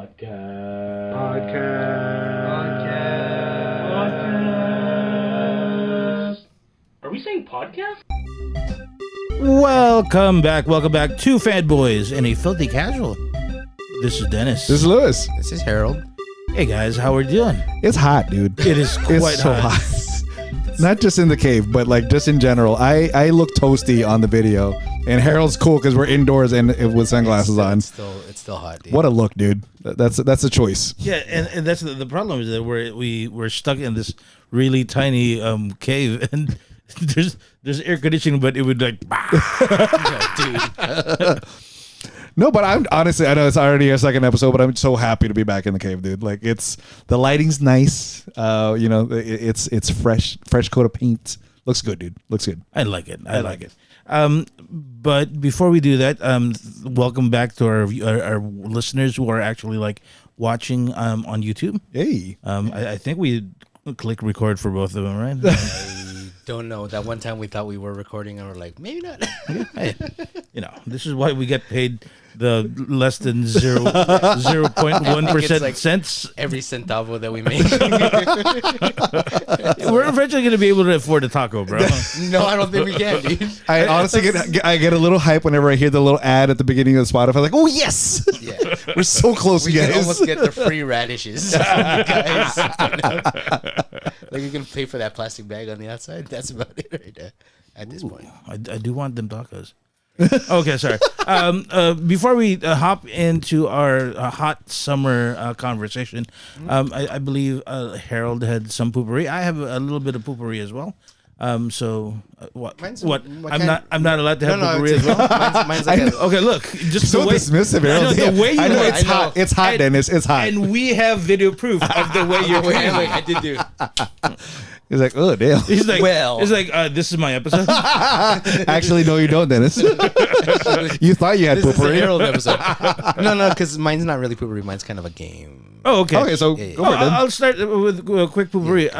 Podcast. Are we saying podcast? Welcome back to Fanboys and a Filthy Casual. This is Dennis. This is Lewis. This is Harold. Hey guys, how we doing? It's hot, dude. It is quite It's so hot. Not just in the cave, but like just in general. I look toasty on the video, and Harold's cool because we're indoors and with sunglasses on. It's still hot, dude. What a look, dude. That's a choice. Yeah, and that's the problem is that we're stuck in this really tiny cave, and there's air conditioning, but it would like, dude. No, but I'm honestly, I know it's already a second episode, but I'm so happy to be back in the cave, dude. Like the lighting's nice. It's fresh coat of paint. Looks good, dude. Looks good. I like it. But before we do that, welcome back to our listeners who are actually like watching on YouTube. Hey, I think we click record for both of them, right? I don't know. That one time we thought we were recording and we're like, maybe not. Hey, this is why we get paid the less than 0.1% like cents. Every centavo that we make. We're eventually going to be able to afford a taco, bro. No, I don't think we can, dude. I honestly get a little hype whenever I hear the little ad at the beginning of the Spotify. Like, oh yes, Yeah. we're so close, We you can guys. almost get the free radishes. Guys. Like you can pay for that plastic bag on the outside. That's about it right there at this point. I do want them tacos. Okay, sorry. Before we hop into our hot summer conversation, I believe Harold had some poopery. I have a little bit of poopery as well. What? I'm not allowed to have poopery as well. Mine's like Okay, look, just So the way, dismissive, I know, Harold. the way you I know look. it's hot. It's hot, Dennis. It's hot. And we have video proof of the way you're wait, I did do. He's like, oh damn. He's like, Well. it's like this is my episode. Actually, no, you don't, Dennis. You thought you had This is an poopery. Harold episode. No, because mine's not really poopery. Mine's kind of a game. Oh, okay. Okay, so Yeah, yeah. go for it then. I'll start with a quick poopery.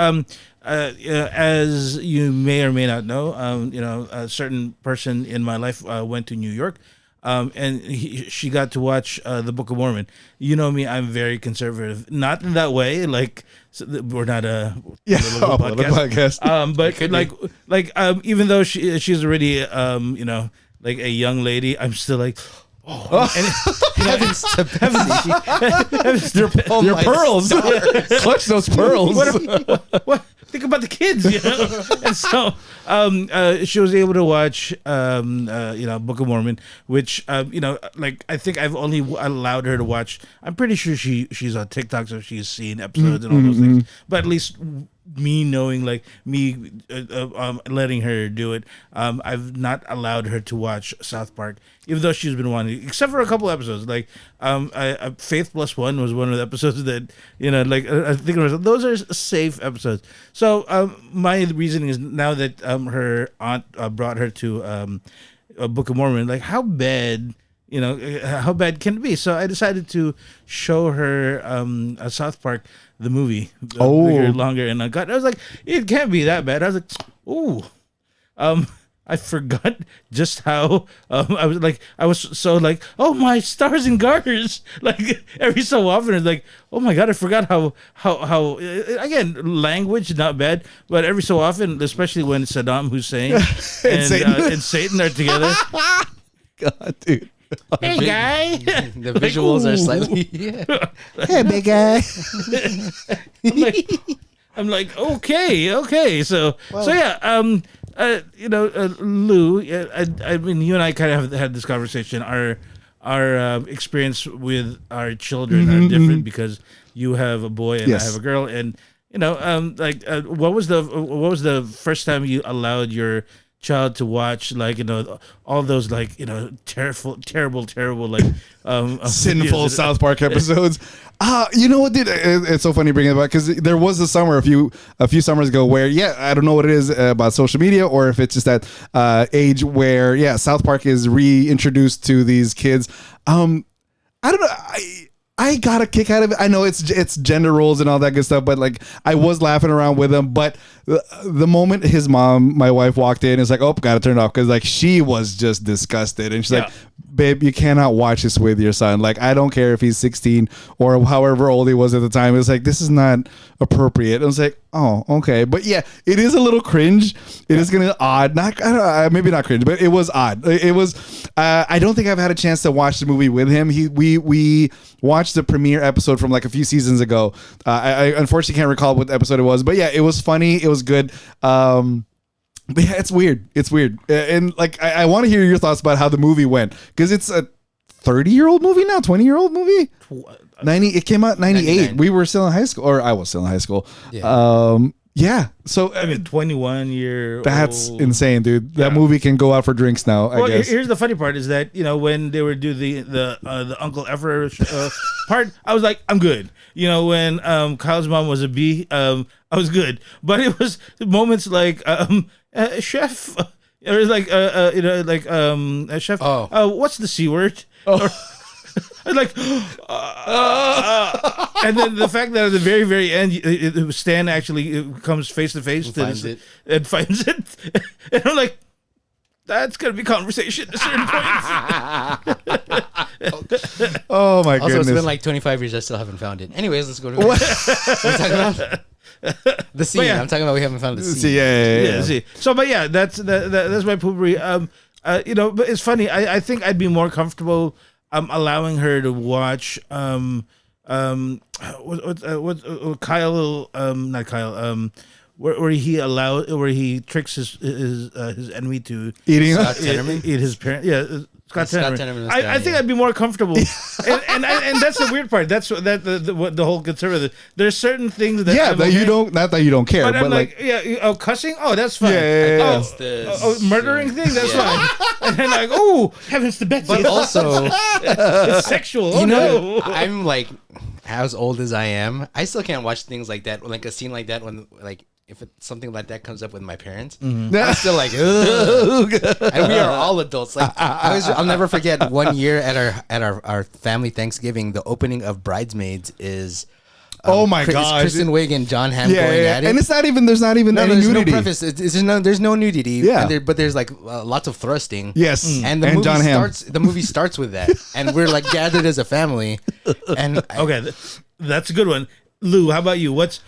As you may or may not know, a certain person in my life went to New York, and she got to watch the Book of Mormon. You know me; I'm very conservative. Not in that way, like we're not a political podcast. But like even though she's already like a young lady, I'm still like. Oh, and Heavens to Betsy. Your pearls. Clutch those pearls. What? Think about the kids, And so, she was able to watch, Book of Mormon, which, like I think I've only allowed her to watch. I'm pretty sure she's on TikTok, so she's seen episodes and all those things. But at least me knowing, like me, letting her do it, I've not allowed her to watch South Park, even though she's been wanting, except for a couple episodes. Like, Faith Plus One was one of the episodes that I think those are safe episodes. So my reasoning is now that her aunt brought her to a Book of Mormon, like how bad can it be? So I decided to show her South Park, the movie, bigger, longer, and I was like, it can't be that bad. I was like, ooh, I forgot just how I was so like, oh my stars and garters, like every so often it's like, oh my god, I forgot how again, language not bad, but every so often, especially when Saddam Hussein and Satan are together. God, dude. Hey guy, The visuals are slightly. Hey, big guy. I'm like, okay, so yeah, Lou, I mean, you and I kind of have had this conversation. Our experience with our children are different because you have a boy and I have a girl, and what was the first time you allowed your child to watch all those terrible like Sinful South Park episodes. You know what, dude? It's so funny bringing it back because there was a summer a few summers ago where I don't know what it is about social media or if it's just that age where South Park is reintroduced to these kids. I don't know. I got a kick out of it. I know it's gender roles and all that good stuff, but like I was laughing around with him. But the moment his mom, my wife, walked in, it's like, oh, gotta turn it off because like she was just disgusted and she's like, babe, you cannot watch this with your son. Like, I don't care if he's 16 or however old he was at the time. It's like, this is not appropriate. I was like, oh, okay. But yeah, it is a little cringe. It is gonna odd. Not maybe not cringe, but it was odd. It was. I don't think I've had a chance to watch the movie with him. We watched the premiere episode from like a few seasons ago. I unfortunately can't recall what episode it was, but yeah, it was funny. It was good. But yeah, it's weird. It's weird. And like, I want to hear your thoughts about how the movie went, because it's a 30-year-old movie now, 20-year-old movie. 90. It came out 98. 99. We were still in high school, or I was still in high school. Yeah. Yeah. So I mean, 21-year. that's insane, dude. That movie can go out for drinks now. I guess. Here's the funny part is that, you know, when they would do the Uncle Effer part, I was like, I'm good. You know, when Kyle's mom was a bee, I was good. But it was moments like chef, or like you know, like chef. What's the C word? Or, like, and then the fact that at the very, very end, Stan actually comes face to face and finds it, and I'm like, that's gonna be conversation at certain points. Oh my Also, goodness! it's been like 25 years. I still haven't found it. Anyways, let's go to what? We're talking about the scene. yeah. I'm talking about we haven't found the scene. See, yeah. See. So, but yeah, that's my poopery. You know, but it's funny. I think I'd be more comfortable allowing her to watch Kyle, not Kyle, where he tricks his enemy to Eating eat his parent. Yeah, Scott Tenorman. I think I'd be more comfortable, and that's the weird part. That's the whole conservative. There's certain things that that you don't, not that you don't care, but I'm like cussing. Oh, that's fine. Yeah. Murdering thing. That's fine. And then like, oh, heavens to Betsy. But also, it's sexual. you know, No. I'm like, as old as I am, I still can't watch things like that. Like a scene like that when like. If something like that comes up with my parents, I'm still like, ugh. And we are all adults. Like I'll never forget one year at our family Thanksgiving, the opening of Bridesmaids is. Oh my God! Kristen Wiig and John Hamm going at it, and it's not even. There's not even any there's nudity. no preface. There's no nudity. Yeah, but there's like lots of thrusting. Yes, and the movie starts with that, and we're like gathered as a family. And okay, that's a good one. Lou, how about you? What?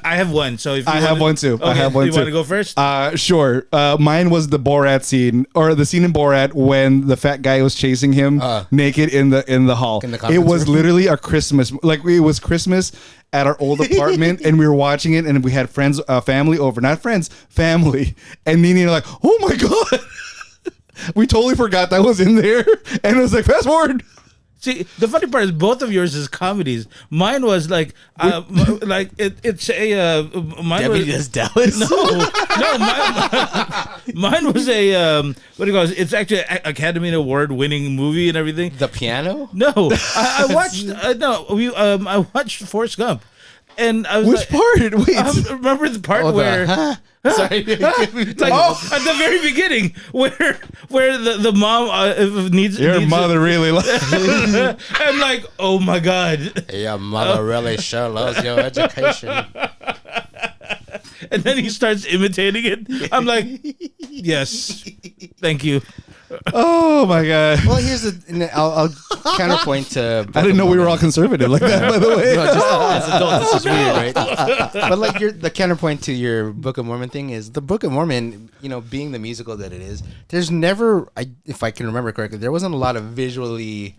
I have one. So if you I have one too. Okay, I have one you too. Want to go first? Sure. Mine was the Borat scene, or the scene in Borat when the fat guy was chasing him naked in the hall. In the It conference was room? literally a Christmas, like it was Christmas at our old apartment, and we were watching it, and we had friends, family over, not friends, family, and Nene like, oh my God, we totally forgot that was in there, and it was like, fast forward. See, the funny part is both of yours is comedies. Mine was like, like it's a mine Debbie was, Does Dallas. mine was a what do you call it? It's actually an Academy Award winning movie and everything. The piano. No, I watched I watched Forrest Gump, and I was Which part? Wait. remember the part where. Sorry. Like, at the very beginning, where the mom needs Your mother really I'm like, oh my God. Your mother really sure loves your education. And then he starts imitating it. I'm like, yes, thank you. Oh my God. Well, I'll counterpoint to. I didn't know we were all conservative like that, by the way. No, just as adults, this is weird, right? But like the counterpoint to your Book of Mormon thing is the Book of Mormon, you know, being the musical that it is, there's never, if I can remember correctly, there wasn't a lot of visually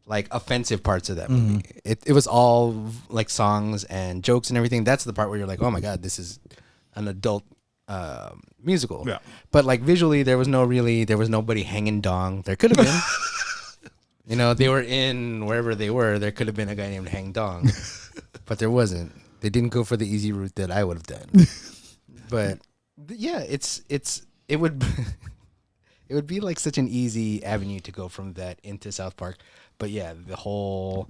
like offensive parts of that movie. It was all like songs and jokes and everything. That's the part where you're like, oh my God, this is an adult musical. Yeah. But like visually, there was nobody hanging dong. There could have been. You know, they were in wherever they were. There could have been a guy named Hang Dong, but there wasn't. They didn't go for the easy route that I would have done. But yeah, it would it would be like such an easy avenue to go from that into South Park. But yeah, the whole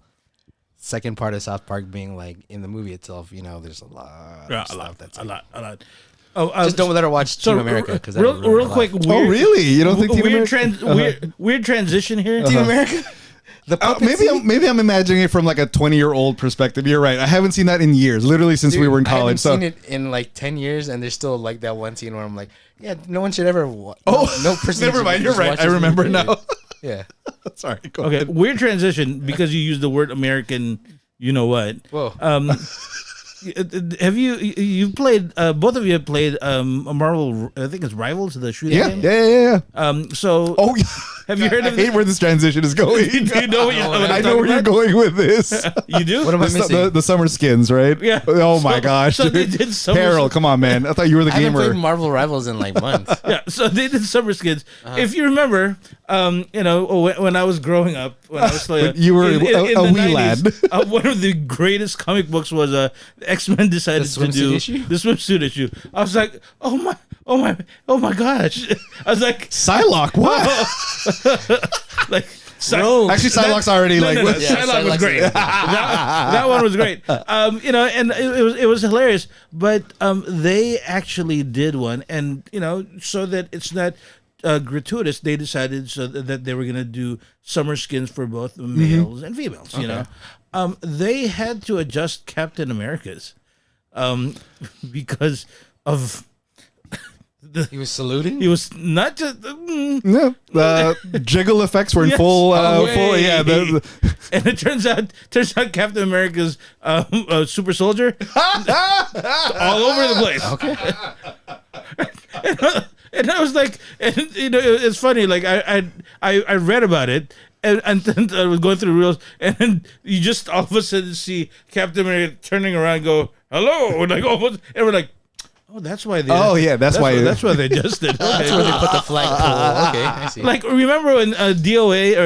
second part of South Park being like in the movie itself, you know, there's a lot of stuff that's a lot. Oh, just don't let her watch Team America because real quick. Weird, Oh, really? You don't think Team America? Weird transition here. Team America. Maybe I'm imagining it from like a 20-year-old perspective. You're right. I haven't seen that in years, literally since we were in college. I haven't seen it in like 10 years, and there's still like that one scene where I'm like, yeah, no one should ever. No person. Never mind. You're right. I remember now. Yeah. Sorry. Go Okay, ahead. weird transition because you used the word American. You know what? Whoa. Have you played? Both of you have played a Marvel. I think it's Rivals, the shooting Yeah. game. Yeah. So Oh, yeah. have you heard I of hate where this transition is going. Do you know what I know where you're going with this. You do? What am I missing? The summer skins, right? Yeah. Oh my gosh. So they did summer Harold, come on, man. I thought you were the I haven't gamer. played Marvel Rivals in like months. Yeah, so they did summer skins. If you remember, when I was growing up, when I was like, You were a the wee lad. One of the greatest comic books was X-Men decided to swimsuit do issue? the swimsuit issue. I was like, oh my gosh! I was like, Psylocke, what? like. Actually, Psylocke's already No, like. no, no. Yeah, Psylocke was Psylocke's great. great. that one was great. And it was hilarious. But they actually did one, and so that it's not gratuitous, they decided so that they were going to do summer skins for both males and females. They had to adjust Captain America's because of. He was saluting? He was not just. No, the jiggle effects were in Yes. full. Way. Yeah, And it turns out Captain America's super soldier all over the place. Okay. And I was like, it's funny. Like I read about it, and then I was going through the reels, and then you just all of a sudden see Captain America turning around, and go hello, and like almost, and we're like. Oh, that's why they. Oh, yeah, that's why- That's why they just did. That's Okay. where they put the flagpole. Okay, I see. Like remember when DOA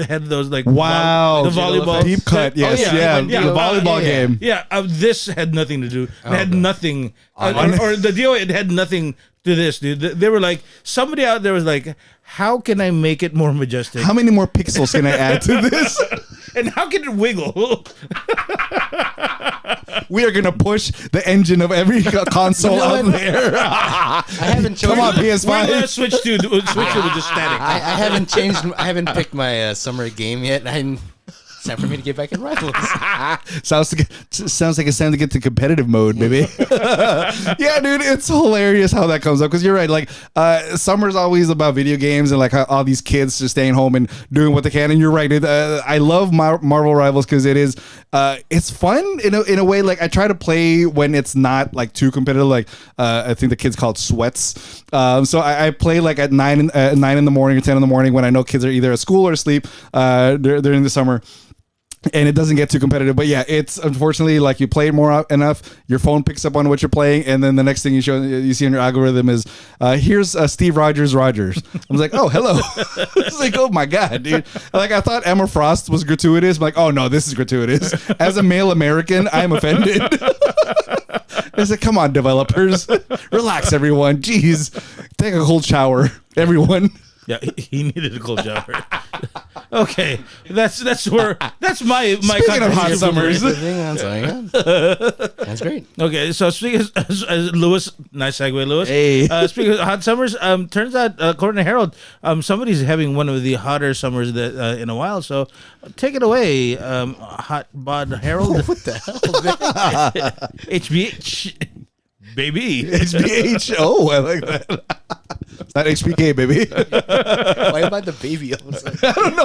had those like wow, the volleyball deep cut. Yes, yeah, the yeah, volleyball yeah. game. yeah, this had nothing to do. It had okay. nothing, or the DOA it had nothing to this, dude. They were like, somebody out there was like, how can I make it more majestic? How many more pixels can I add to this? And how can it wiggle? We are gonna push the engine of every console out there. I haven't chosen. Come on, We're PS5. gonna switch to with just static. I haven't changed. I haven't picked my summer game yet. It's time for me to get back in Rivals. Sounds like it's time to get to competitive mode, baby. Yeah, dude, it's hilarious how that comes up because you're right. Like, summer's always about video games and like how all these kids just staying home and doing what they can. And you're right. I love Marvel Rivals because it's fun in a way. Like I try to play when it's not like too competitive. Like I think the kids call it sweats. So I play like at 9 in the morning or 10 in the morning when I know kids are either at school or asleep during the summer. And it doesn't get too competitive, but yeah, it's unfortunately like you play it more enough, your phone picks up on what you're playing, and then the next thing you see on your algorithm is here's Steve Rogers. I'm like, oh hello. It's like, oh my god, dude. Like I thought Emma Frost was gratuitous. I'm like, oh no, this is gratuitous. As a male American, I'm offended. It's like, come on, developers, relax, everyone. Jeez, take a cold shower, everyone. Yeah, he needed a cold shower. Okay, that's my Speaking of hot contribution. summers. Hang on. That's great. Okay, so speaking of Lewis, nice segue, Lewis. Hey. Speaking of hot summers, turns out according to Harold, somebody's having one of the hotter summers that in a while. So take it away, hot bod Harold. What the hell? HBH, baby. HBH. Oh, I like that. It's not HBK, baby. Why about the baby? I was like, I don't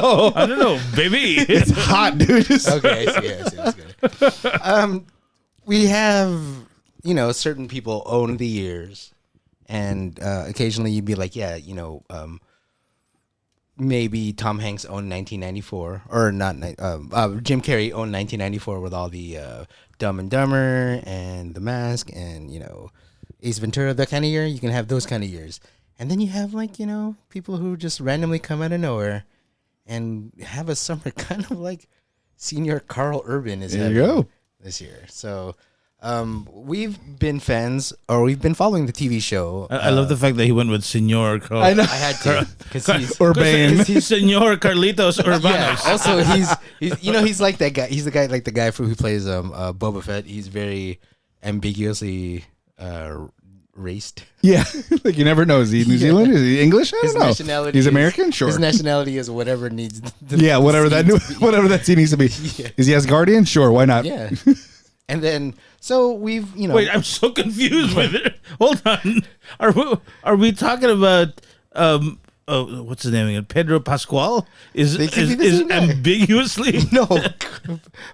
know. Baby. It's hot, dude. okay, I see. That's good. We have, certain people own the years, and occasionally you'd be like, yeah, maybe Tom Hanks owned 1994, or not. Jim Carrey owned 1994 with all the Dumb and Dumber and The Mask and Ace Ventura. That kind of year, you can have those kind of years, and then you have like people who just randomly come out of nowhere and have a summer kind of like Senior Karl Urban is There you having go. this year. So we've been fans, or we've been following the TV show. I love the fact that he went with Senor Carl. I know. I had to because he's Urban. He's Senor Carlitos yeah. Urbanos. Also, he's like that guy. He's the guy who plays Boba Fett. He's very ambiguously raced. Yeah, like you never know. Is he New Zealand? Is he English? I His don't know. nationality. He's is- American. Sure. His nationality is whatever needs. Yeah, whatever that scene needs to be. Yeah. Is he Asgardian? Sure, why not? Yeah. And then so we've Wait, I'm so confused with it. Hold on. Are we talking about what's his name again? Pedro Pascual is They could be the same guy. ambiguously No,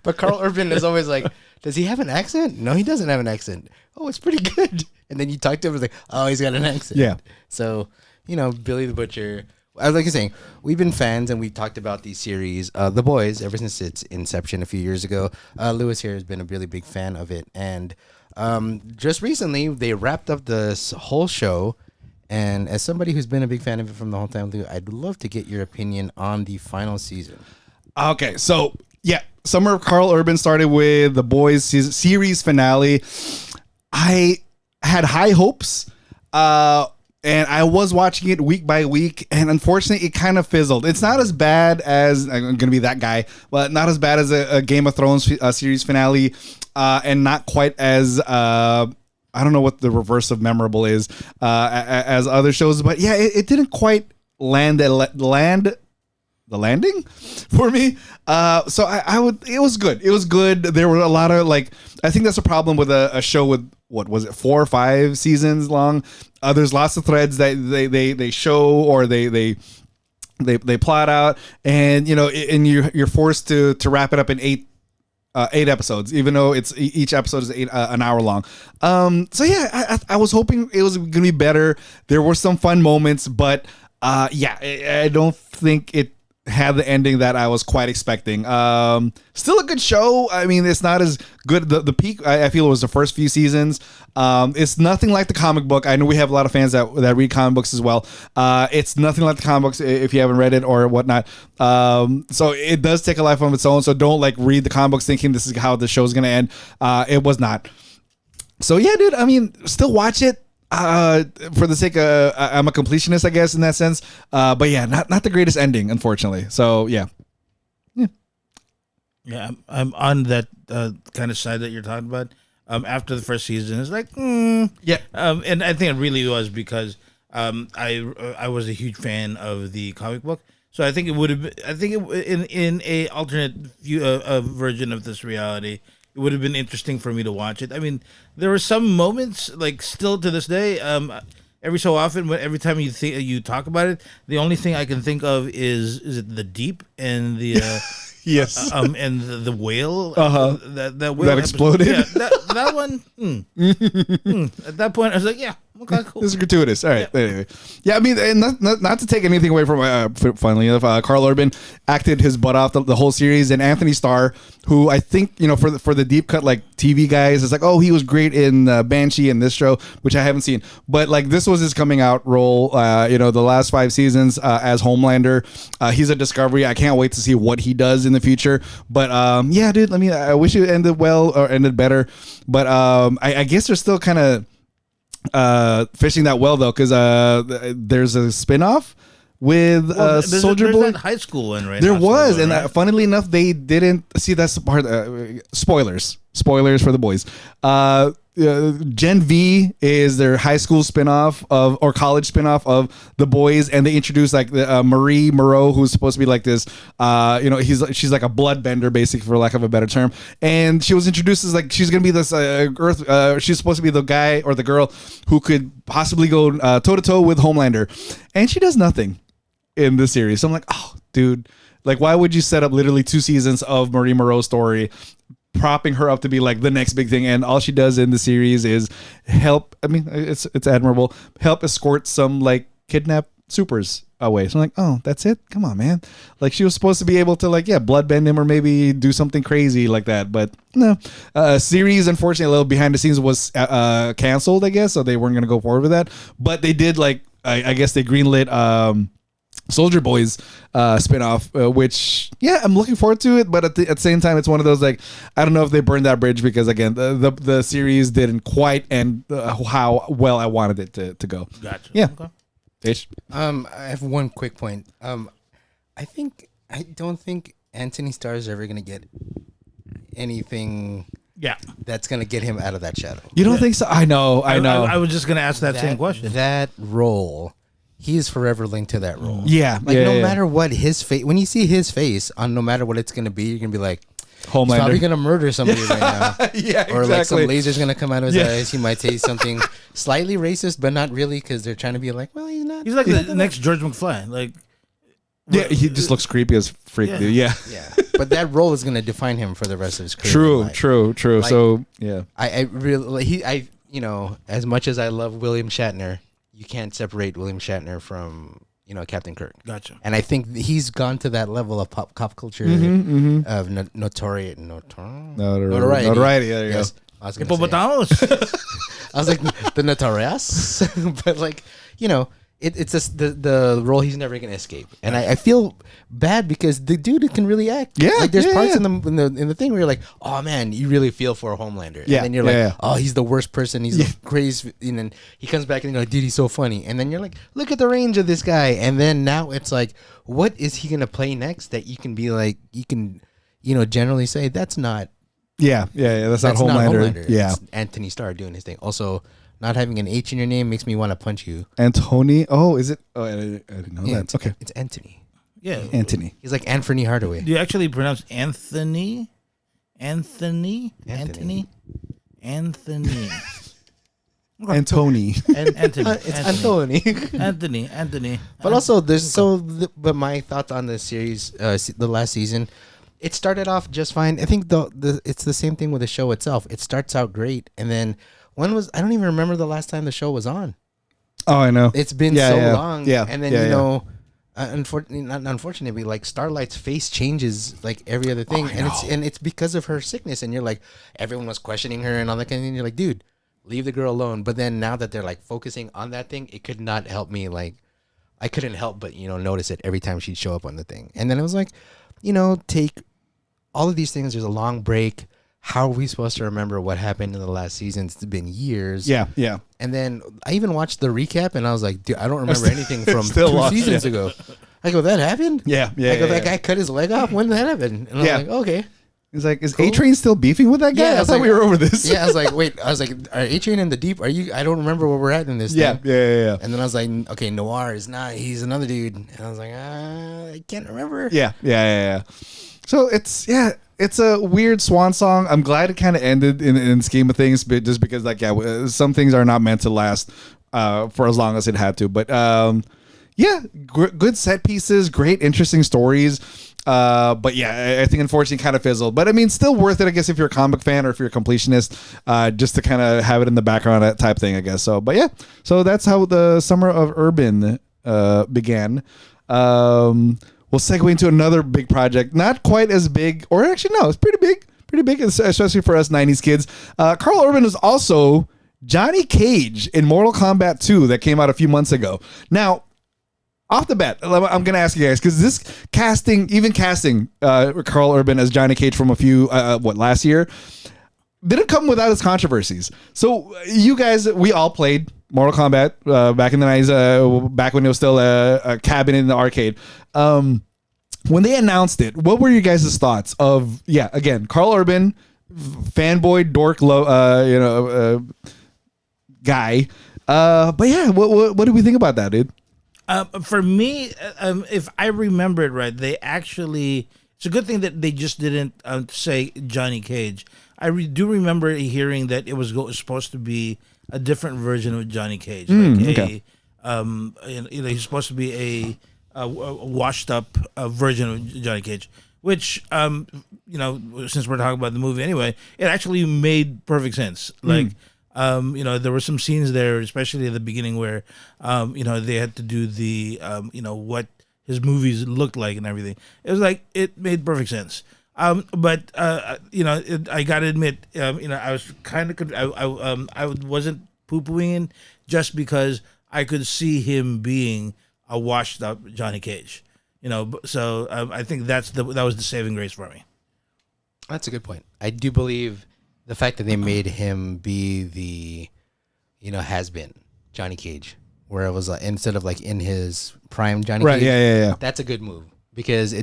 but Karl Urban is always like, does he have an accent? No, he doesn't have an accent. Oh, it's pretty good. And then you talk to him, it's like, oh, he's got an accent. Yeah. So, Billy the Butcher. I was like saying, we've been fans and we've talked about these series, The Boys, ever since its inception a few years ago. Lewis here has been a really big fan of it. And just recently, they wrapped up this whole show. And as somebody who's been a big fan of it from the whole time, Lou, I'd love to get your opinion on the final season. Okay, so yeah, Summer of Karl Urban started with The Boys series finale. I had high hopes, and I was watching it week by week, and unfortunately, it kind of fizzled. It's not as bad as, I'm going to be that guy, but not as bad as a Game of Thrones series finale, and not quite as... I don't know what the reverse of memorable is as other shows, but yeah, it didn't quite land the landing for me. So I would. It was good. It was good. There were a lot of I think that's a problem with a show with what was it 4 or 5 seasons long. There's lots of threads that they show or they plot out, and and you're forced to wrap it up in 8 episodes, even though it's each episode is an hour long. So yeah, I was hoping it was gonna be better. There were some fun moments, but yeah, I don't think it had the ending that I was quite expecting. Still a good show. I mean, it's not as good. The peak, I feel, it was the first few seasons. It's nothing like the comic book. I know we have a lot of fans that read comic books as well. It's nothing like the comic books if you haven't read it or whatnot. So it does take a life of its own. So don't read the comic books thinking this is how the show's gonna end. It was not. So yeah, dude. I mean, still watch it. For the sake of I'm a completionist, I guess, in that sense. But yeah, not the greatest ending, unfortunately. So yeah. Yeah, I'm on that kind of side that you're talking about. After the first season, it's Yeah. And I think it really was because I was a huge fan of the comic book, so I think it would have. In a alternate version of this reality, it would have been interesting for me to watch it. I mean, there were some moments, still to this day, every so often, every time you talk about it, the only thing I can think of is it the Deep and the Yes. And the whale, that whale that exploded. Yeah, that one. At that point, I was like, yeah, okay, cool. This is gratuitous. All right. Yeah. Anyway. Yeah, I mean, and not to take anything away from, funnily enough, Karl Urban acted his butt off the whole series, and Anthony Starr, who I think, for the deep cut TV guys, it's he was great in Banshee and this show, which I haven't seen, but this was his coming out role. The last 5 seasons as Homelander. He's a discovery. I can't wait to see what he does in the future. But yeah, dude. I mean, I wish it ended well or ended better, but I guess they're still kind of fishing that well though, because there's a spin-off with Soldier Boy. That high school one, right? There now, was, right? and funnily enough, they didn't see that's the part. Spoilers for The Boys. Gen V is their high school spinoff or college spinoff of The Boys, and they introduced Marie Moreau, who's supposed to be this. She's like a bloodbender, basically, for lack of a better term. And she was introduced as she's gonna be this Earth. She's supposed to be the guy or the girl who could possibly go toe to toe with Homelander, and she does nothing in the series. So I'm like, oh, dude, why would you set up literally 2 seasons of Marie Moreau's story, propping her up to be the next big thing, and all she does in the series is help. I mean, it's admirable. Help escort some kidnapped supers away. So I'm like, oh, that's it? Come on, man. She was supposed to be able to bloodbend him or maybe do something crazy like that, but no. Series, unfortunately, a little behind the scenes was canceled, I guess, so they weren't gonna go forward with that. But they did I guess they greenlit Soldier Boys spinoff, which I'm looking forward to it, but at the same time, it's one of those I don't know if they burned that bridge, because again, the series didn't quite end how well I wanted it to go. Gotcha. Yeah. Okay. H. I have one quick point. I don't think Anthony Starr is ever gonna get anything. Yeah. That's gonna get him out of that shadow. You don't think so? I know. I was just gonna ask that same question. That role. He is forever linked to that role. Yeah. No matter what his face, when you see his face on no matter what it's going to be, you're going to be like, Homelander. He's probably gonna murder somebody right now. Yeah, Or like some exactly. laser's gonna come out of his Yeah. eyes. He might say something slightly racist, but not really, because they're trying to be like, well, he's not. He's like the next George McFly. Like, Yeah, he just looks creepy as freak, Yeah. dude. Yeah. Yeah, but that role is gonna define him for the rest of his career. True. Like- So yeah. I really you know, as much as I love William Shatner, you can't separate William Shatner from, you know, Captain Kirk. gotcha. And I think he's gone to that level of pop culture of notoriety. Notoriety. There you go. Yes, I was gonna say. Hippopotamus. I was like the notorious, but like, you know, it's just the role he's never gonna escape, and I feel bad because the dude can really act. Yeah, like there's yeah, parts yeah. in the thing where you're like, oh man, you really feel for Homelander, Yeah, and then you're like, yeah. oh, he's the worst person, he's the crazy, and then he comes back and you're like, dude, he's so funny, and then you're like, look at the range of this guy, and then now it's like, what is he gonna play next that you can be like, you can, you know, generally say that's not. Yeah. That's not Homelander. Yeah. It's Anthony Starr doing his thing. Also, not having an H in your name makes me want to punch you. Anthony. Oh, is it? Oh, I didn't know that. Okay. It's Anthony. Yeah. Anthony. He's like Anthony Hardaway. Do you actually pronounce Anthony? Anthony. Anthony. Anthony. Anthony. It's Anthony. Anthony. But also, but my thoughts on the series, the last season, it started off just fine. I think it's the same thing with the show itself. It starts out great, and then I don't even remember the last time the show was on. Oh, I know. It's been long. Yeah. And then, you know, unfortunately, like Starlight's face changes like every other thing. And it's because of her sickness. And you're like, everyone was questioning her and all that kind of thing. And you're like, dude, leave the girl alone. But then now that they're like focusing on that thing, it could not help me. Like, I couldn't help but, you know, notice it every time she'd show up on the thing. And then it was like, you know, take all of these things. There's a long break. How are we supposed to remember what happened in the last season? It's been years. Yeah. And then I even watched the recap, and I was like, dude, I don't remember anything from Still 2 lost, seasons ago. I go, that happened? Yeah. I go, that guy cut his leg off? When did that happen? And Yeah. I'm like, okay. He's like, is Cool. A-Train still beefing with that guy? Yeah, I was thought like- we were over this. Yeah, I was like, wait. I was like, are A-Train in the deep? Are you? I don't remember where we're at in this Yeah. thing. Yeah. And then I was like, okay, Noir is not. He's another dude. And I was like, I can't remember. Yeah. So it's a weird swan song. I'm glad it kind of ended in scheme of things, but just because some things are not meant to last for as long as it had to. But good set pieces, great interesting stories. But yeah, I think unfortunately kind of fizzled. But I mean, still worth it, I guess, if you're a comic fan or if you're a completionist, just to kind of have it in the background, that type thing, I guess. So, but yeah, so that's how the summer of Urban began. We'll segue into another big project, not quite as big, or actually no, it's pretty big, especially for us 90s kids. Karl Urban is also Johnny Cage in Mortal Kombat 2 that came out a few months ago. Now, off the bat, I'm going to ask you guys, because this casting Karl Urban as Johnny Cage from last year, didn't come without its controversies. So you guys, we all played Mortal Kombat back in the 90s, back when it was still a cabin in the arcade. When they announced it, what were you guys' thoughts of, again, Karl Urban, fanboy, dork, guy. But yeah, what do we think about that, dude? For me, if I remember it right, it's a good thing that they just didn't say Johnny Cage. I do remember hearing that it was supposed to be a different version of Johnny Cage. He's supposed to be a washed up version of Johnny Cage, which, since we're talking about the movie anyway, it actually made perfect sense. Like, there were some scenes there, especially at the beginning where, they had to do the, what his movies looked like and everything. It was like, it made perfect sense. But I gotta admit, I was kind of, I wasn't poo-pooing just because I could see him being a washed up Johnny Cage, so I think that was the saving grace for me. That's a good point. I do believe the fact that they made him be the, has been Johnny Cage, where it was like, instead of like in his prime Johnny Cage. Yeah. That's a good move because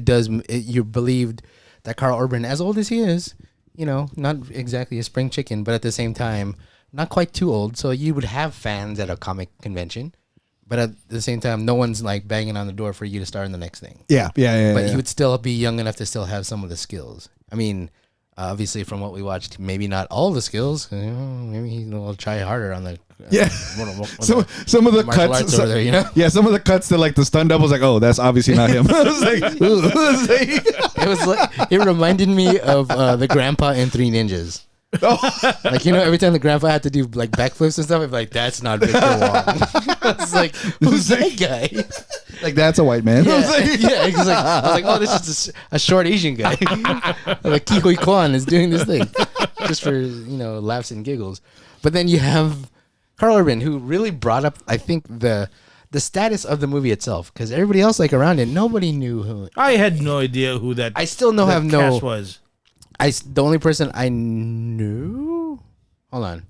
you believed that Karl Urban, as old as he is, not exactly a spring chicken, but at the same time, not quite too old. So you would have fans at a comic convention, but at the same time, no one's like banging on the door for you to star in the next thing. Yeah. But he would still be young enough to still have some of the skills. I mean, Obviously, from what we watched, maybe not all the skills. Maybe he'll try harder on the some of the martial arts cuts over there, you know. Yeah, some of the cuts that like the stun double was like, oh, that's obviously not him. I was like, It was like it reminded me of the grandpa in Three Ninjas. Like, you know, every time the grandpa had to do like backflips and stuff, I'd be like, that's not Victor Wong. I was like, who's that guy? like that's a white man. Yeah, I was like, I was like, oh, this is a short Asian guy. Like Ke Huy Quan is doing this thing just for, you know, laughs and giggles. But then you have Karl Urban, who really brought up, I think, the status of the movie itself, because everybody else like around it, nobody knew who. I had no idea who that. I still know that have no. cast was. The only person I knew. Hold on.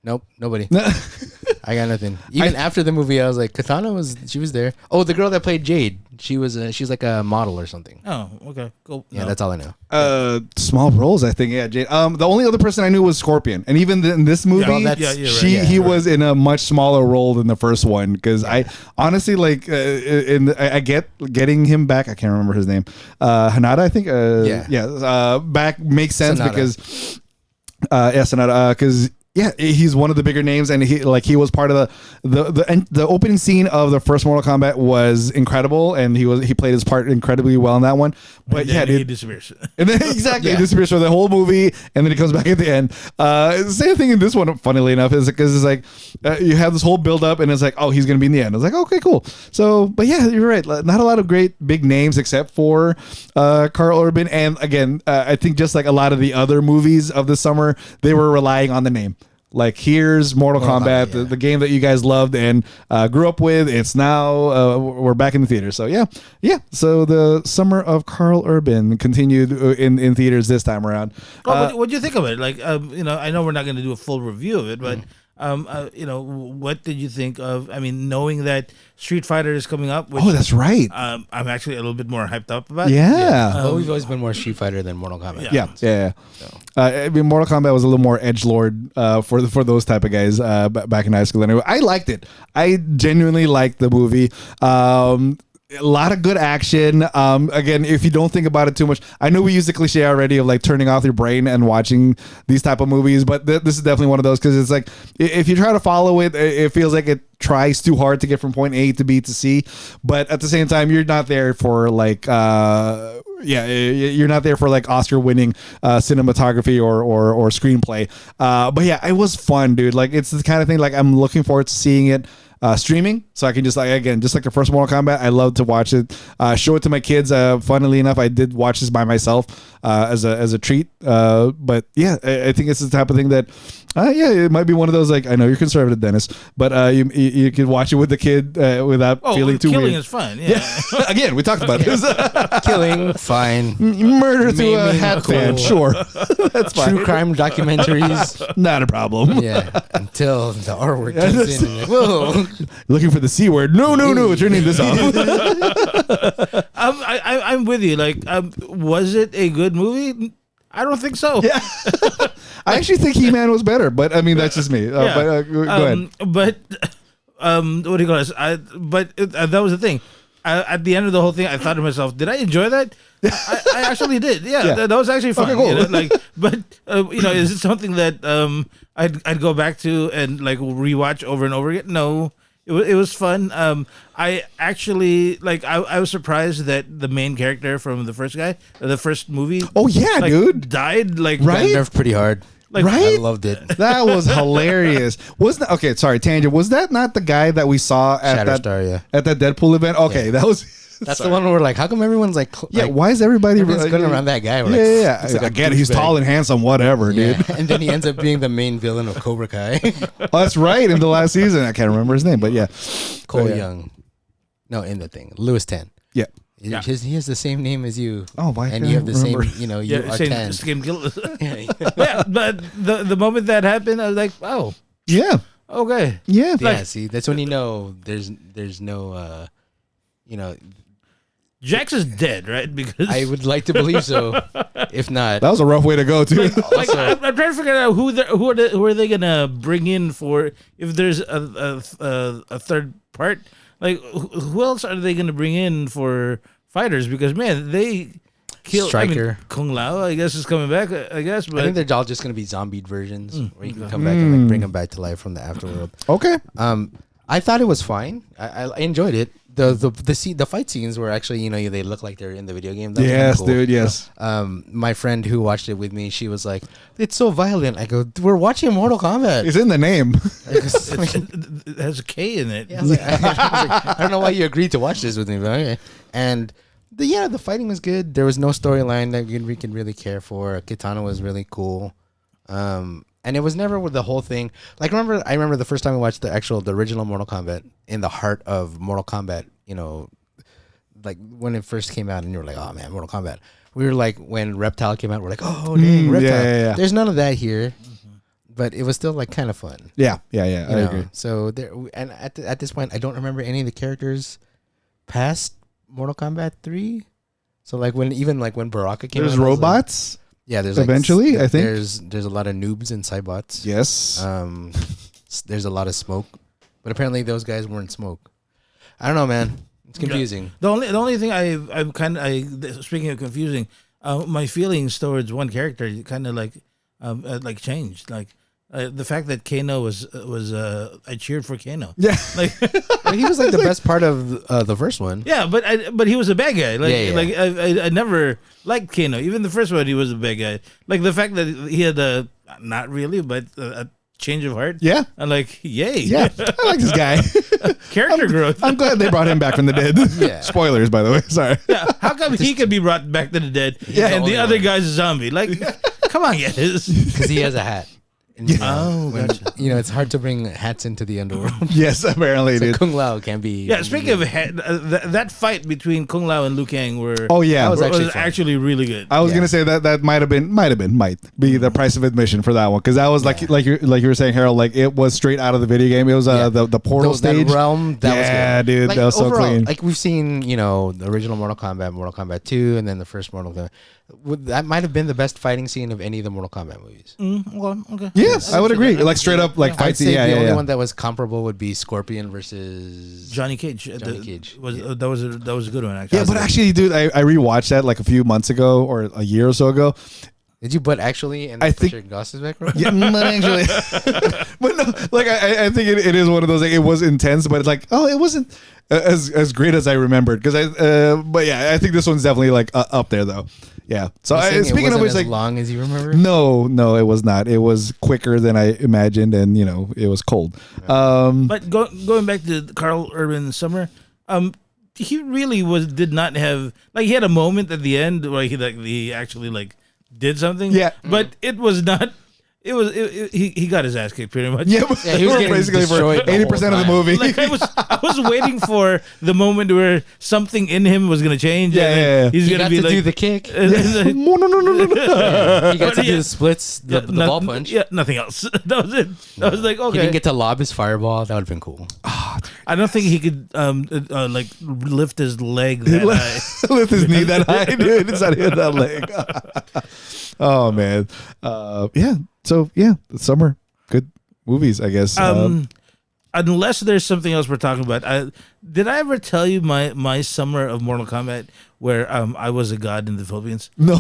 Nope, nobody. I got nothing. Even after the movie, I was like, Katana was there. Oh, the girl that played Jade. She's like a model or something. Oh, okay, cool. Yeah, that's all I know. small roles, I think. Yeah, Jade. The only other person I knew was Scorpion, and even in this movie, he was in a much smaller role than the first one. Because I honestly like, I get getting him back. I can't remember his name. Hanada, I think. Back makes sense Sonata. because, Sonata, because. Yeah, he's one of the bigger names, and he was part of the opening scene of the first Mortal Kombat was incredible, and he played his part incredibly well in that one. But he disappears. And then he disappears for the whole movie, and then he comes back at the end. Same thing in this one, funnily enough, is because it's like you have this whole build up, and it's like, oh, he's gonna be in the end. I was like, okay, cool. So, but yeah, you're right. Not a lot of great big names except for Karl Urban, and again, I think just like a lot of the other movies of the summer, they were relying on the name. Like, here's Mortal Kombat, the game that you guys loved and grew up with. It's now, we're back in the theater. So, yeah. So, the summer of Karl Urban continued in theaters this time around. What do you think of it? Like, I know we're not going to do a full review of it, but, what did you think of, knowing that Street Fighter is coming up? Which, that's right. I'm actually a little bit more hyped up about. Yeah. We've always been more Street Fighter than Mortal Kombat. Yeah. Mortal Kombat was a little more edgelord for those type of guys back in high school. Anyway, I liked it. I genuinely liked the movie. A lot of good action. Again, if you don't think about it too much, I know we use the cliche already of like turning off your brain and watching these type of movies, but this is definitely one of those, because it's like if you try to follow it, it feels like it tries too hard to get from point A to B to C, but at the same time, you're not there for like you're not there for like Oscar winning cinematography or screenplay. But yeah, it was fun, dude. Like, it's the kind of thing like I'm looking forward to seeing it streaming, so I can just like the first Mortal Kombat, I love to watch it, show it to my kids. Funnily enough, I did watch this by myself as a treat, but yeah, I think it's the type of thing that it might be one of those, like, I know you're conservative, Dennis, but you could watch it with the kid without feeling too killing weird. Is fun. Yeah. Again, we talked about this. Killing, fine. Murder to a Maiming, hat cool. fan, sure. That's fine. True crime documentaries. Not a problem. Yeah, until the R word comes in. And whoa. Looking for the C word. No, turning this off. I'm with you. Like, was it a good movie? I don't think so. Yeah. I actually think He-Man was better, but that's just me. Go ahead. But what do you call this? That was the thing. At the end of the whole thing, I thought to myself, did I enjoy that? I actually did. Yeah. That was actually fun. Okay, cool. Is it something that I'd go back to and like rewatch over and over again? No. It was fun. I actually I was surprised that the main character from the first movie. Oh yeah, dude, died right? Got nerfed pretty hard. Right? I loved it. That was hilarious. Wasn't that, okay? Sorry, tangent. Was that not the guy that we saw at at that Deadpool event? Okay, that was. That's the one where we're like, how come everyone's like, why is everybody going around that guy? We're I get it. He's tall and handsome, whatever, dude. And then he ends up being the main villain of Cobra Kai. That's right. In the last season, I can't remember his name, but yeah, Cole Young. No, in the thing, Lewis 10. Yeah. He has the same name as you. Oh, why? And you have the same, you are 10. But the moment that happened, I was like, oh, yeah, okay, yeah. See, that's when you know there's no, Jax is dead, right? Because I would like to believe so. If not, that was a rough way to go, too. I'm trying to figure out who are they gonna bring in for if there's a third part. Like, who else are they gonna bring in for fighters? Because man, kill. Striker. Kung Lao, I guess, is coming back. I guess, but I think they're all just gonna be zombied versions where you can come back and like bring them back to life from the afterworld. Okay. I thought it was fine. I enjoyed it. The fight scenes were actually, they look like they're in the video game. That was kinda Yes, cool. dude. Yes. My friend who watched it with me, she was like, "It's so violent." I go, "We're watching Mortal Kombat." It's in the name. it has a K in it. Yeah, I was like, I don't know why you agreed to watch this with me, but okay. And the fighting was good. There was no storyline that we could really care for. Kitana was really cool. And it was never with the whole thing. Like, I remember the first time I watched the original Mortal Kombat in the heart of Mortal Kombat, like when it first came out and you were like, oh man, Mortal Kombat. We were like, when Reptile came out, we're like, oh dang, Reptile. Yeah. There's none of that here, but it was still like kind of fun. Yeah. I agree. So and at this point, I don't remember any of the characters past Mortal Kombat 3. So like when Baraka came out. There's robots. Yeah, there's eventually, I think there's a lot of noobs and cybots. Yes. There's a lot of smoke, but apparently those guys weren't smoke. I don't know, man. It's confusing. The only thing I'm kind of speaking of confusing, my feelings towards one character kind of like changed. Like the fact that Kano was I cheered for Kano. Yeah. Like He was like the best part of the first one. yeah, but he was a bad guy. Like Yeah. like I never liked Kano. Even the first one, he was a bad guy. Like the fact that he had not really, but a change of heart. Yeah. I'm like, yay. Yeah. I like this guy. Character growth. I'm glad they brought him back from the dead. Yeah. Spoilers, by the way. Sorry. Yeah, how come he could be brought back to the dead and the other guy's a zombie? Like, come on, guys. Because he has a hat. And, Gotcha. it's hard to bring hats into the underworld. Yes, apparently, So dude. Kung Lao can be. Yeah, speaking of that fight between Kung Lao and Liu Kang Oh yeah, That was was fun. actually really good. I was gonna say that might be the price of admission for that one, because that was like you were saying, Harold, like it was straight out of the video game. It was the portal stage. That realm. That was good. Dude, Like, that was so overall, clean. Like we've seen, the original Mortal Kombat 2, and then the first Mortal Kombat. That might have been the best fighting scene of any of the Mortal Kombat movies. Okay. Yes, I would agree. Like straight up, like I'd fight say scene. the only Yeah. one that was comparable would be Scorpion versus Johnny Cage. Cage. That was a good one actually. Yeah, but actually, dude, I rewatched that like a few months ago or a year or so ago. Did you but actually and I put think- your glasses back, bro? Yeah, but actually, but no, like I think it is one of those. Like, it was intense, but it's like, oh, it wasn't as great as I remembered. Because but yeah, I think this one's definitely like up there though. Yeah. So You're saying speaking it of wasn't which, as like, long as you remember. no, it was not. It was quicker than I imagined, and it was cold. But going back to Karl Urban Summer, he really did not have, like, he had a moment at the end where he actually did something. Yeah. But it was not. He got his ass kicked pretty much. Yeah, Yeah, he was getting basically for destroyed the 80% of the whole time. movie. Like I was waiting for the moment where something in him was gonna change. Yeah, and yeah, yeah. he's He gonna got be to like do the kick. No. He got to But do yeah. the splits, the ball punch. Yeah, nothing else. That was it. I was like, He okay. didn't get to lob his fireball. That would have been cool. I don't think he could lift his leg that high. Lift his knee that high, dude. It's not hitting that leg. Oh man. Yeah. So yeah, summer, good movies, I guess. Unless there's something else we're talking about. Did I ever tell you my summer of Mortal Kombat where I was a god in the Philippines? No.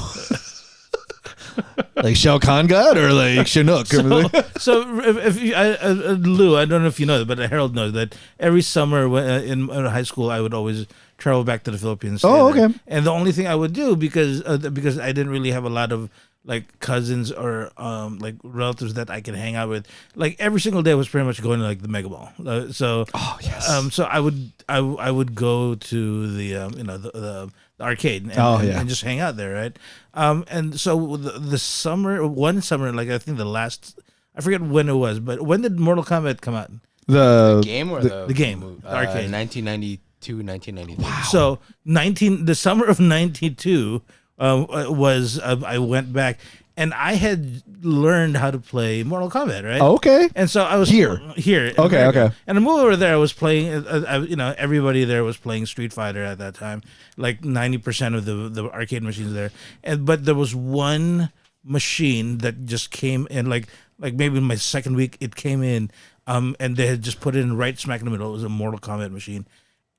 Like Shao Kahn God or like Chinook? So if you, Lou, I don't know if you know that, but Harold knows that every summer in high school I would always travel back to the Philippines. Oh, stay there. okay. And the only thing I would do because I didn't really have a lot of like cousins or like relatives that I could hang out with. Like every single day was pretty much going to like the Mega Mall. Oh yes. So I would go to the the arcade and just hang out there, right? And so the summer, one summer, like I think I forget when it was, but when did Mortal Kombat come out? The Game or the game, the arcade. 1992, 1993. Wow. So the summer of '92 was I went back and I had learned how to play Mortal Kombat, right? Okay. And so I was Here. in Okay, America. okay. And the move over there, I was playing. Everybody there was playing Street Fighter at that time. Like 90% of the arcade machines there, but there was one machine that just came in, like maybe in my second week, it came in, and they had just put it in right smack in the middle. It was a Mortal Kombat machine,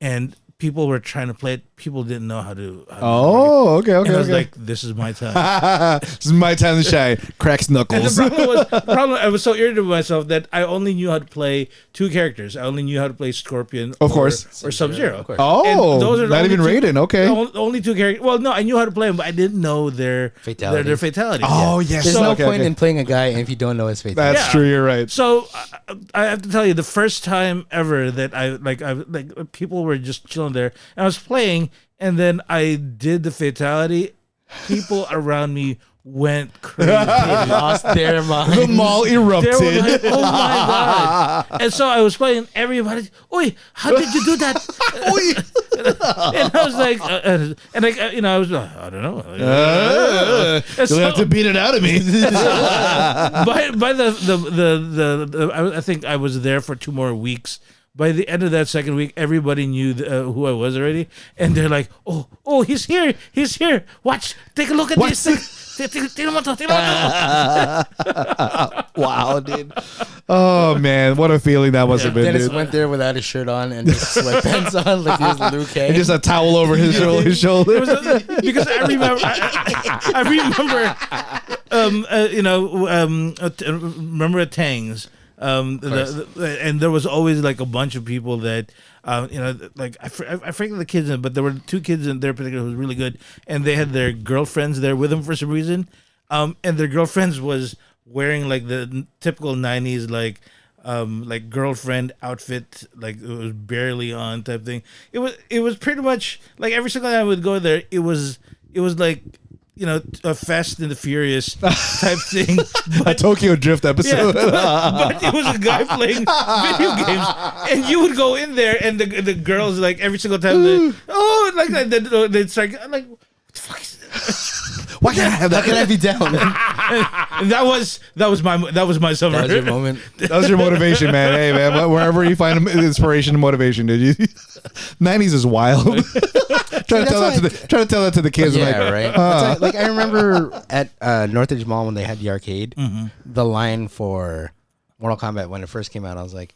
and people were trying to play it. People didn't know how to. Oh, okay. And I was like, this is my time. This is my time to shine. Cracks And knuckles. the problem, I was so irritated with myself that I only knew how to play 2 characters. I only knew how to play Scorpion, Of course. or Sub-Zero. Of course. Oh, And those are the not only even Raiden. Okay. Only 2 characters. Well, no, I knew how to play them, but I didn't know their Fatality. Their fatalities. Oh, yes. There's So- no okay, point okay. in playing a guy if you don't know his fate. That's Yeah. true. You're right. So I have to tell you, the first time ever that I people were just chilling there, and I was playing, and then I did the fatality. People around me went crazy. Lost their mind. The mall They were erupted. like, oh my god! And so I was playing. Everybody, oi, how did you do that? And I was like, I was, I don't know. And You'll so- have to beat it out of me. by the I think I was there for 2 more weeks. By the end of that second week, everybody knew who I was already, and they're like, "Oh, he's here! He's here! Watch, take a look at this thing. Wow, dude. Oh man, what a feeling that must have been, Dennis dude. went there without his shirt on and just sweatpants on like he was Liu Kang. And just a towel over his shoulder. Because I remember at Tang's. And there was always like a bunch of people that, like I forget the kids, but there were 2 kids in there particular who was really good, and they had their girlfriends there with them for some reason, and their girlfriends was wearing like the typical 90s like girlfriend outfit, like it was barely on type thing. It was pretty much like every single time I would go there, it was like, a Fast and the Furious type thing. A Tokyo Drift Yeah, episode. but it was a guy playing video games, and you would go in there, and the girls like every single time they'd start like, what the fuck is this? Why can't I have How can I that? be down? And that was my summer. That was your moment. That was your motivation, man. Hey, man, wherever you find inspiration and motivation, dude. 90s is wild. Try to tell that to the kids. Yeah, like, right. That's like I remember at Northridge Mall when they had the arcade, the line for Mortal Kombat when it first came out. I was like,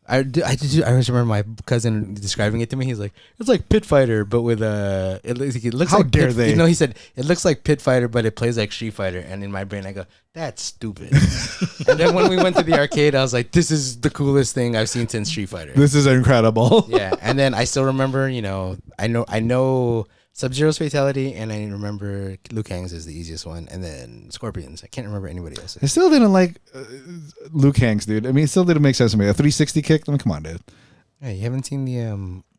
I just remember my cousin describing it to me. He's like, it's like Pit Fighter, but with it looks How like dare they? You know, he said it looks like Pit Fighter, but it plays like Street Fighter. And in my brain, I go, that's stupid. And then when we went to the arcade, I was like, this is the coolest thing I've seen since Street Fighter. this is incredible. Yeah, and then I still remember, I know Sub-Zero's fatality, and I remember Liu Kang's is the easiest one, and then Scorpion's. I can't remember anybody I else's. still didn't like Liu Kang's, dude. I mean, it still didn't make sense to me. A 360 kick? I mean, come on, dude. Yeah, you haven't seen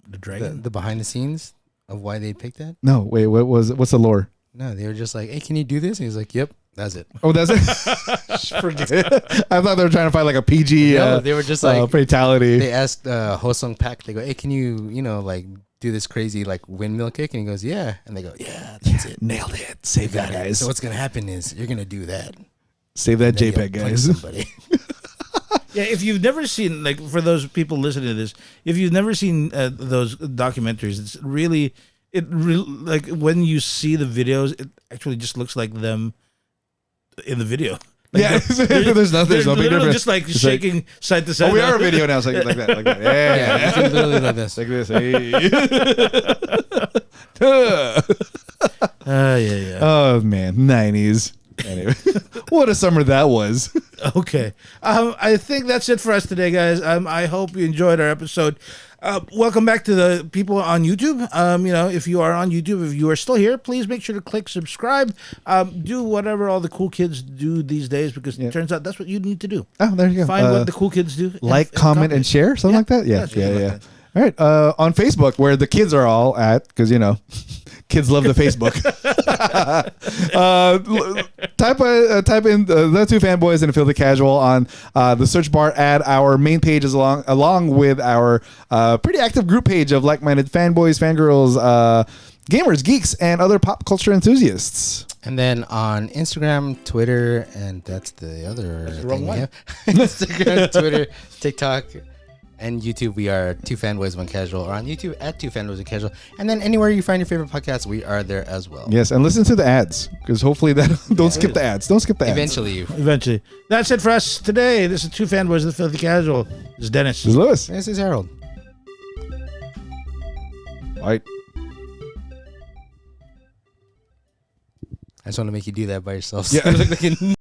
The dragon. the behind the scenes of why they picked that? No, wait, what's the lore? No, they were just like, hey, can you do this? And he's like, yep, that's it. Oh, that's it? Forget it. I thought they were trying to find like a PG No, they were just like, fatality. they asked Hosung Pak, they go, hey, can you, like, do this crazy, like, windmill kick? And he goes, yeah. And they go, yeah, that's it. Nailed it. Save that, guys. So what's going to happen is you're going to do that. Save that Then JPEG, you'll punch guys. somebody. Yeah, if you've never seen, like, for those people listening to this, if you've never seen those documentaries, it's really, like, when you see the videos, it actually just looks like them in the video. Like, Yeah, there's no big literally difference. just like It's shaking side to side. Oh, we are a video now. It's like that, like that. Yeah, Yeah, you can literally like this. like this. Hey. Yeah. Oh man, 90s. Anyway, what a summer that was. Okay. I think that's it for us today, guys. I hope you enjoyed our episode. Welcome back to the people on YouTube. If you are on YouTube, if you are still here, please make sure to click subscribe. Do whatever all the cool kids do these days, because it turns out that's what you need to do. Oh, there you go. Find what the cool kids do. Like, comment, and share, something like that. Yeah, something like that. All right. On Facebook, where the kids are all at, because kids love the Facebook. Type in the 2 Fanboys and Filthy Casual on the search bar. Add our main pages along with our pretty active group page of like-minded fanboys, fangirls, gamers, geeks, and other pop culture enthusiasts. And then on Instagram, Twitter, and that's the other thing we have. Instagram, Twitter, TikTok, and YouTube, we are 2 Fanboys, 1 Casual, or on YouTube at 2 Fanboys, 1 Casual. And then anywhere you find your favorite podcast, we are there as well. Yes, and listen to the ads, because hopefully don't skip the ads. Don't skip the ads. Eventually. That's it for us today. This is 2 Fanboys, the Filthy Casual. This is Dennis. This is Lewis. This is Harold. Fight. I just want to make you do that by yourself. Yeah. So you look like a